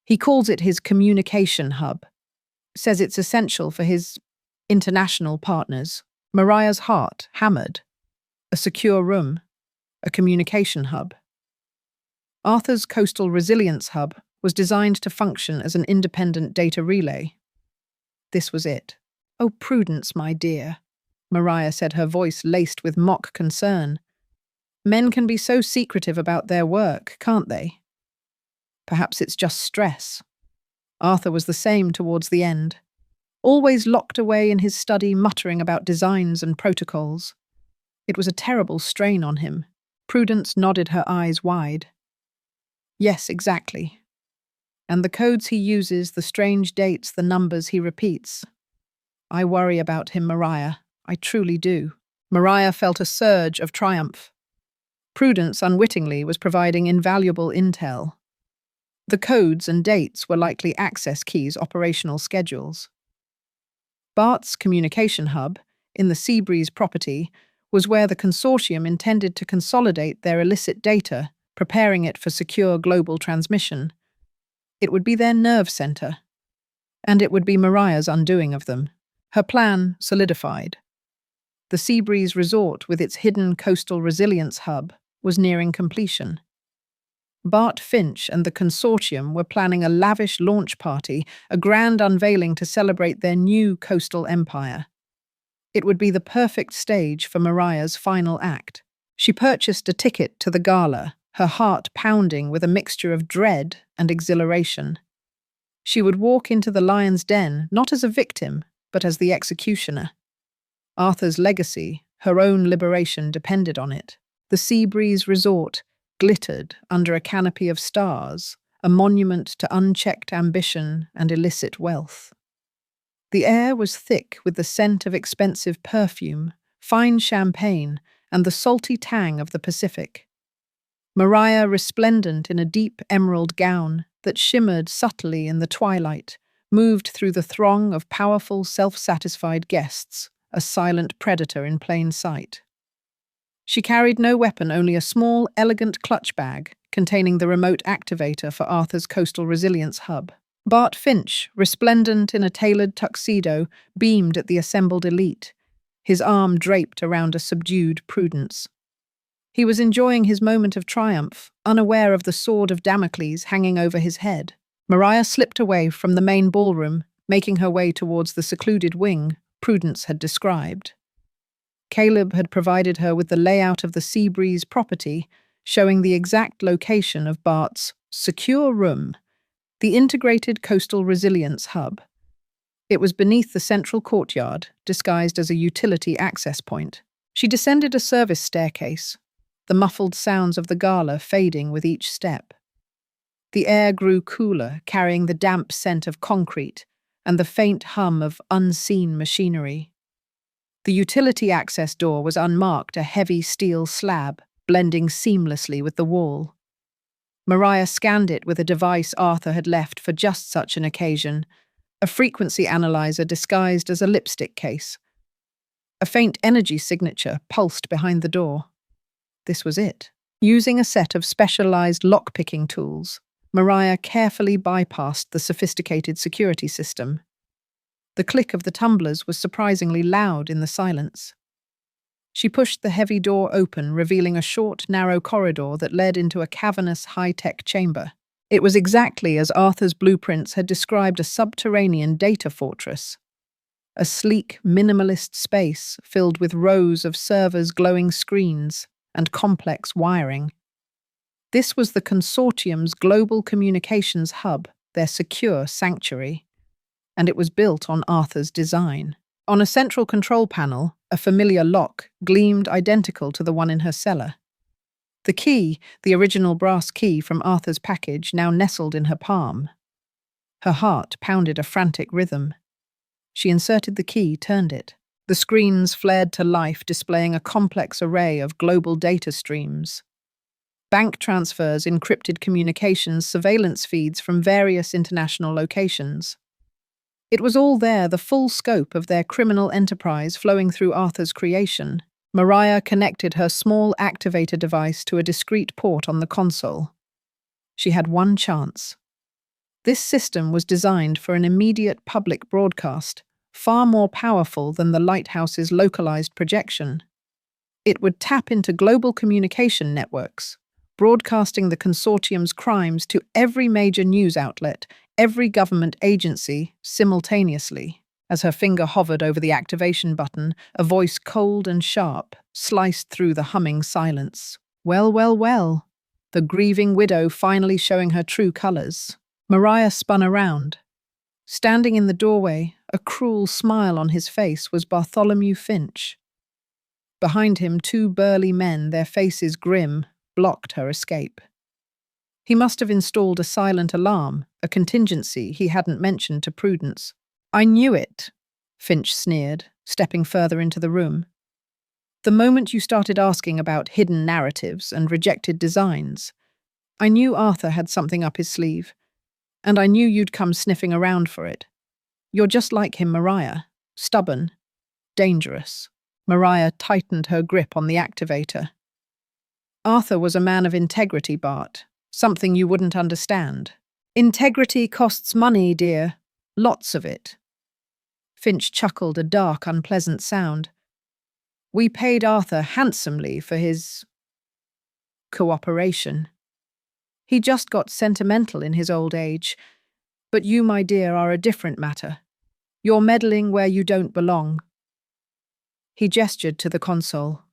He calls it his communication hub. Says it's essential for his international partners." Mariah's heart hammered. A secure room. A communication hub. Arthur's coastal resilience hub was designed to function as an independent data relay. This was it. "Oh, Prudence, my dear," Mariah said, her voice laced with mock concern. "Men can be so secretive about their work, can't they? Perhaps it's just stress." Arthur was the same towards the end, always locked away in his study, muttering about designs and protocols. It was a terrible strain on him. Prudence nodded, her eyes wide. "Yes, exactly. And the codes he uses, the strange dates, the numbers he repeats. I worry about him, Mariah. I truly do." Mariah felt a surge of triumph. Prudence, unwittingly, was providing invaluable intel. The codes and dates were likely access keys, operational schedules. Bart's communication hub, in the Seabreeze property, was where the consortium intended to consolidate their illicit data, preparing it for secure global transmission. It would be their nerve center, and it would be Mariah's undoing of them. Her plan solidified. The Seabreeze Resort, with its hidden coastal resilience hub, was nearing completion. Bart Finch and the consortium were planning a lavish launch party, a grand unveiling to celebrate their new coastal empire. It would be the perfect stage for Mariah's final act. She purchased a ticket to the gala, her heart pounding with a mixture of dread and exhilaration. She would walk into the lion's den not as a victim, but as the executioner. Arthur's legacy, her own liberation, depended on it. The Seabreeze Resort glittered under a canopy of stars, a monument to unchecked ambition and illicit wealth. The air was thick with the scent of expensive perfume, fine champagne, and the salty tang of the Pacific. Mariah, resplendent in a deep emerald gown that shimmered subtly in the twilight, moved through the throng of powerful, self-satisfied guests, a silent predator in plain sight. She carried no weapon, only a small, elegant clutch bag containing the remote activator for Arthur's coastal resilience hub. Bart Finch, resplendent in a tailored tuxedo, beamed at the assembled elite, his arm draped around a subdued Prudence. He was enjoying his moment of triumph, unaware of the sword of Damocles hanging over his head. Maria slipped away from the main ballroom, making her way towards the secluded wing Prudence had described. Caleb had provided her with the layout of the Seabreeze property, showing the exact location of Bart's secure room, the integrated coastal resilience hub. It was beneath the central courtyard, disguised as a utility access point. She descended a service staircase, the muffled sounds of the gala fading with each step. The air grew cooler, carrying the damp scent of concrete and the faint hum of unseen machinery. The utility access door was unmarked, a heavy steel slab, blending seamlessly with the wall. Maria scanned it with a device Arthur had left for just such an occasion, a frequency analyzer disguised as a lipstick case. A faint energy signature pulsed behind the door. This was it. Using a set of specialized lock-picking tools, Maria carefully bypassed the sophisticated security system. The click of the tumblers was surprisingly loud in the silence. She pushed the heavy door open, revealing a short, narrow corridor that led into a cavernous, high-tech chamber. It was exactly as Arthur's blueprints had described a subterranean data fortress. A sleek, minimalist space filled with rows of servers, glowing screens, and complex wiring. This was the consortium's global communications hub, their secure sanctuary, and it was built on Arthur's design. On a central control panel, a familiar lock gleamed identical to the one in her cellar. The key, the original brass key from Arthur's package, now nestled in her palm. Her heart pounded a frantic rhythm. She inserted the key, turned it. The screens flared to life, displaying a complex array of global data streams. Bank transfers, encrypted communications, surveillance feeds from various international locations. It was all there, the full scope of their criminal enterprise flowing through Arthur's creation. Maria connected her small activator device to a discrete port on the console. She had one chance. This system was designed for an immediate public broadcast, far more powerful than the lighthouse's localized projection. It would tap into global communication networks, broadcasting the consortium's crimes to every major news outlet, every government agency, simultaneously. As her finger hovered over the activation button, a voice cold and sharp sliced through the humming silence. Well, well, well. The grieving widow finally showing her true colors. Maria spun around. Standing in the doorway, a cruel smile on his face, was Bartholomew Finch. Behind him, two burly men, their faces grim, blocked her escape. He must have installed a silent alarm, a contingency he hadn't mentioned to Prudence. I knew it, Finch sneered, stepping further into the room. The moment you started asking about hidden narratives and rejected designs, I knew Arthur had something up his sleeve, and I knew you'd come sniffing around for it. You're just like him, Maria, stubborn, dangerous. Maria tightened her grip on the activator. Arthur was a man of integrity, Bart, something you wouldn't understand. Integrity costs money, dear, lots of it. Finch chuckled, a dark, unpleasant sound. We paid Arthur handsomely for his cooperation. He just got sentimental in his old age. But you, my dear, are a different matter. You're meddling where you don't belong. He gestured to the console.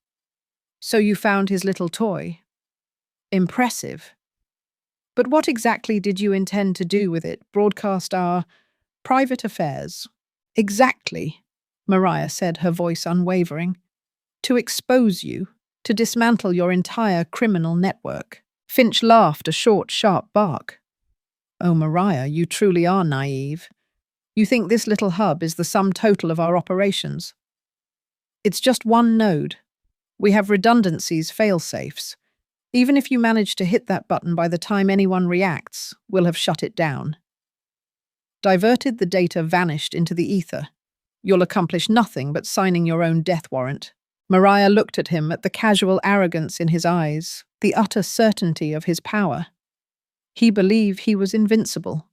So you found his little toy? Impressive. But what exactly did you intend to do with it? Broadcast our private affairs? Exactly, Maria said, her voice unwavering. To expose you, to dismantle your entire criminal network. Finch laughed, a short, sharp bark. Oh, Maria, you truly are naive. You think this little hub is the sum total of our operations. It's just one node. We have redundancies, fail-safes. Even if you manage to hit that button by the time anyone reacts, we'll have shut it down. Diverted, the data vanished into the ether. You'll accomplish nothing but signing your own death warrant. Maria looked at him, at the casual arrogance in his eyes, the utter certainty of his power. He believed he was invincible,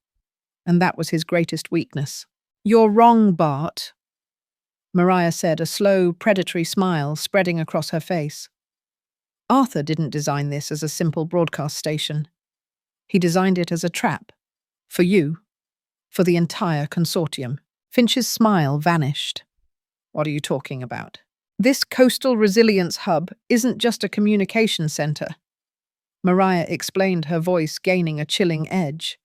and that was his greatest weakness. You're wrong, Bart, Maria said, a slow, predatory smile spreading across her face. Arthur didn't design this as a simple broadcast station. He designed it as a trap. For you. For the entire consortium. Finch's smile vanished. What are you talking about? This coastal resilience hub isn't just a communication center. Mariah explained, her voice gaining a chilling edge.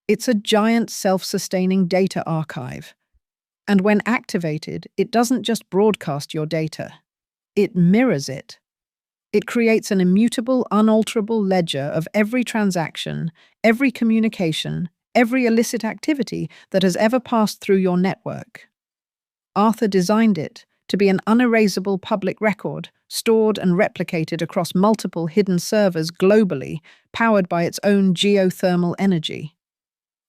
It's a giant self-sustaining data archive. And when activated, it doesn't just broadcast your data. It mirrors it. It creates an immutable, unalterable ledger of every transaction, every communication, every illicit activity that has ever passed through your network. Arthur designed it to be an unerasable public record, stored and replicated across multiple hidden servers globally, powered by its own geothermal energy.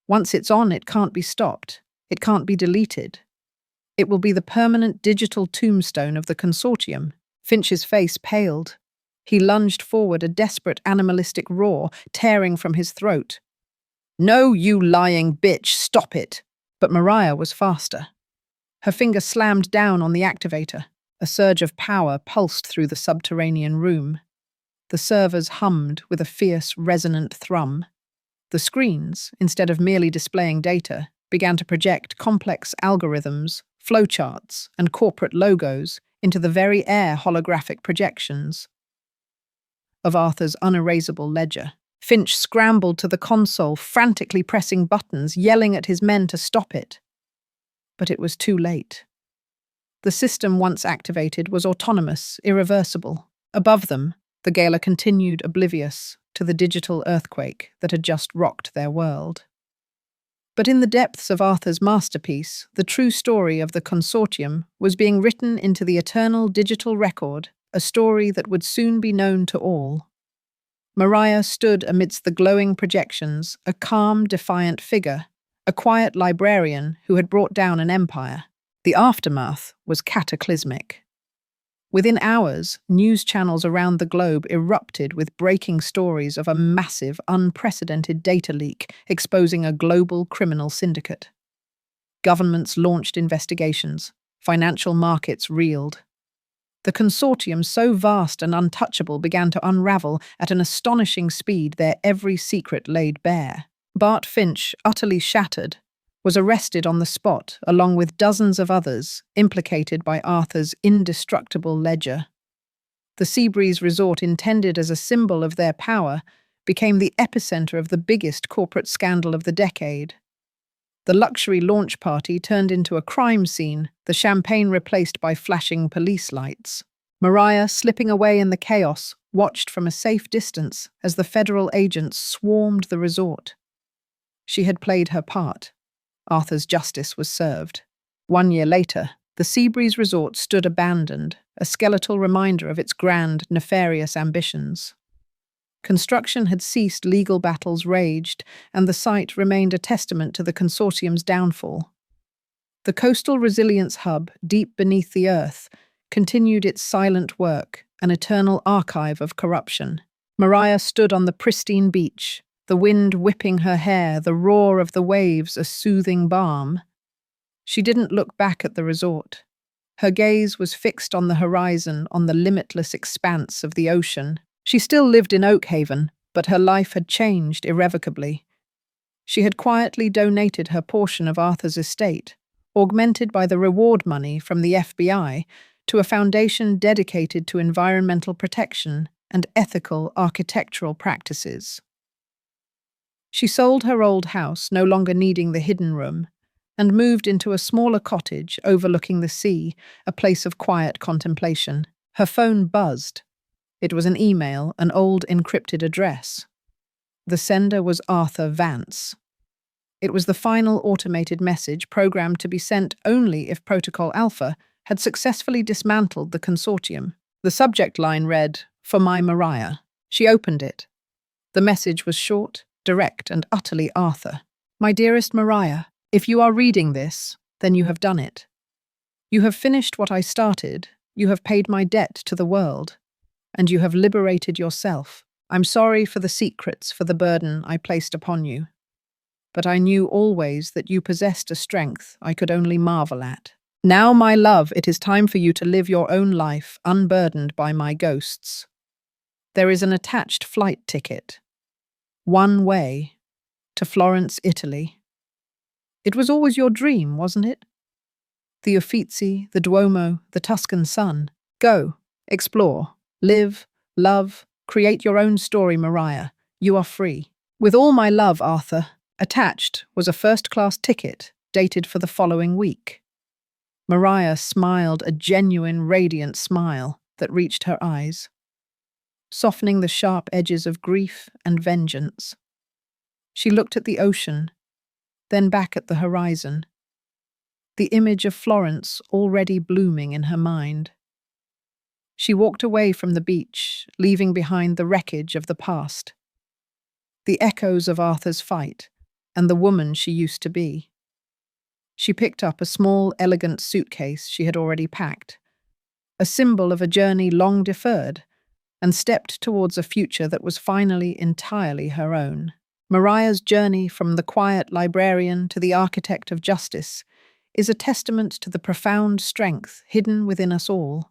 Once it's on, it can't be stopped. It can't be deleted. It will be the permanent digital tombstone of the consortium. Finch's face paled. He lunged forward, a desperate animalistic roar tearing from his throat. "No, you lying bitch, stop it!" But Mariah was faster. Her finger slammed down on the activator. A surge of power pulsed through the subterranean room. The servers hummed with a fierce, resonant thrum. The screens, instead of merely displaying data, began to project complex algorithms, flowcharts, and corporate logos into the very air holographic projections of Arthur's unerasable ledger. Finch scrambled to the console, frantically pressing buttons, yelling at his men to stop it. But it was too late. The system, once activated, was autonomous, irreversible. Above them, the Gala continued oblivious to the digital earthquake that had just rocked their world. But in the depths of Arthur's masterpiece, the true story of the consortium was being written into the eternal digital record, a story that would soon be known to all. Mariah stood amidst the glowing projections, a calm, defiant figure, a quiet librarian who had brought down an empire. The aftermath was cataclysmic. Within hours, news channels around the globe erupted with breaking stories of a massive, unprecedented data leak exposing a global criminal syndicate. Governments launched investigations. Financial markets reeled. The consortium, so vast and untouchable, began to unravel at an astonishing speed, their every secret laid bare. Bart Finch, utterly shattered, was arrested on the spot, along with dozens of others implicated by Arthur's indestructible ledger. The Seabreeze resort, intended as a symbol of their power, became the epicenter of the biggest corporate scandal of the decade. The luxury launch party turned into a crime scene, the champagne replaced by flashing police lights. Mariah, slipping away in the chaos, watched from a safe distance as the federal agents swarmed the resort. She had played her part. Arthur's justice was served. 1 year later, the Seabreeze resort stood abandoned, a skeletal reminder of its grand, nefarious ambitions. Construction had ceased, legal battles raged, and the site remained a testament to the consortium's downfall. The coastal resilience hub, deep beneath the earth, continued its silent work, an eternal archive of corruption. Mariah stood on the pristine beach, the wind whipping her hair, the roar of the waves a soothing balm. She didn't look back at the resort. Her gaze was fixed on the horizon, on the limitless expanse of the ocean. She still lived in Oakhaven, but her life had changed irrevocably. She had quietly donated her portion of Arthur's estate, augmented by the reward money from the FBI, to a foundation dedicated to environmental protection and ethical architectural practices. She sold her old house, no longer needing the hidden room, and moved into a smaller cottage overlooking the sea, a place of quiet contemplation. Her phone buzzed. It was an email, an old encrypted address. The sender was Arthur Vance. It was the final automated message programmed to be sent only if Protocol Alpha had successfully dismantled the consortium. The subject line read, "For my Mariah." She opened it. The message was short, direct, and utterly Arthur. "My dearest Mariah, if you are reading this, then you have done it. You have finished what I started, you have paid my debt to the world, and you have liberated yourself. I'm sorry for the secrets, for the burden I placed upon you. But I knew always that you possessed a strength I could only marvel at. Now, my love, it is time for you to live your own life, unburdened by my ghosts. There is an attached flight ticket. One way to Florence, Italy. It was always your dream, wasn't it? The Uffizi, the Duomo, the Tuscan sun. Go, explore, live, love, create your own story, Maria. You are free. With all my love, Arthur. Attached was a first-class ticket, dated for the following week. Maria smiled a genuine, radiant smile that reached her eyes, softening the sharp edges of grief and vengeance. She looked at the ocean, then back at the horizon, the image of Florence already blooming in her mind. She walked away from the beach, leaving behind the wreckage of the past, the echoes of Arthur's fight, and the woman she used to be. She picked up a small, elegant suitcase she had already packed, a symbol of a journey long deferred, and stepped towards a future that was finally entirely her own. Maria's journey from the quiet librarian to the architect of justice is a testament to the profound strength hidden within us all.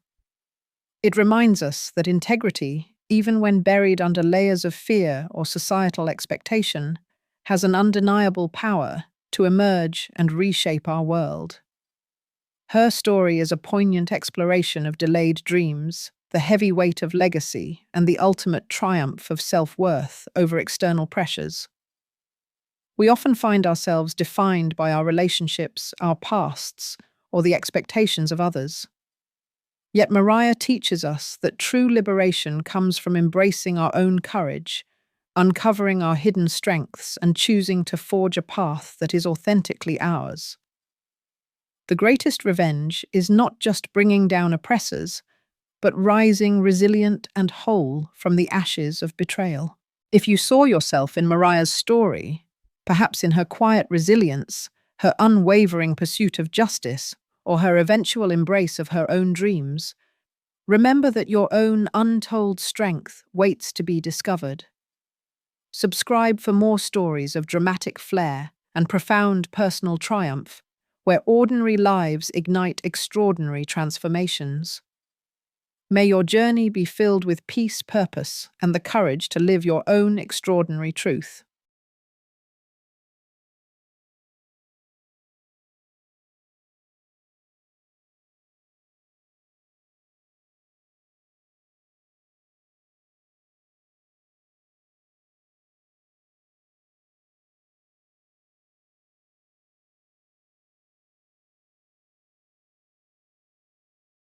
It reminds us that integrity, even when buried under layers of fear or societal expectation, has an undeniable power to emerge and reshape our world. Her story is a poignant exploration of delayed dreams, the heavy weight of legacy, and the ultimate triumph of self-worth over external pressures. We often find ourselves defined by our relationships, our pasts, or the expectations of others. Yet Maria teaches us that true liberation comes from embracing our own courage, uncovering our hidden strengths, and choosing to forge a path that is authentically ours. The greatest revenge is not just bringing down oppressors, but rising resilient and whole from the ashes of betrayal. If you saw yourself in Maria's story, perhaps in her quiet resilience, her unwavering pursuit of justice, or her eventual embrace of her own dreams, remember that your own untold strength waits to be discovered. Subscribe for more stories of dramatic flair and profound personal triumph, where ordinary lives ignite extraordinary transformations. May your journey be filled with peace, purpose, and the courage to live your own extraordinary truth.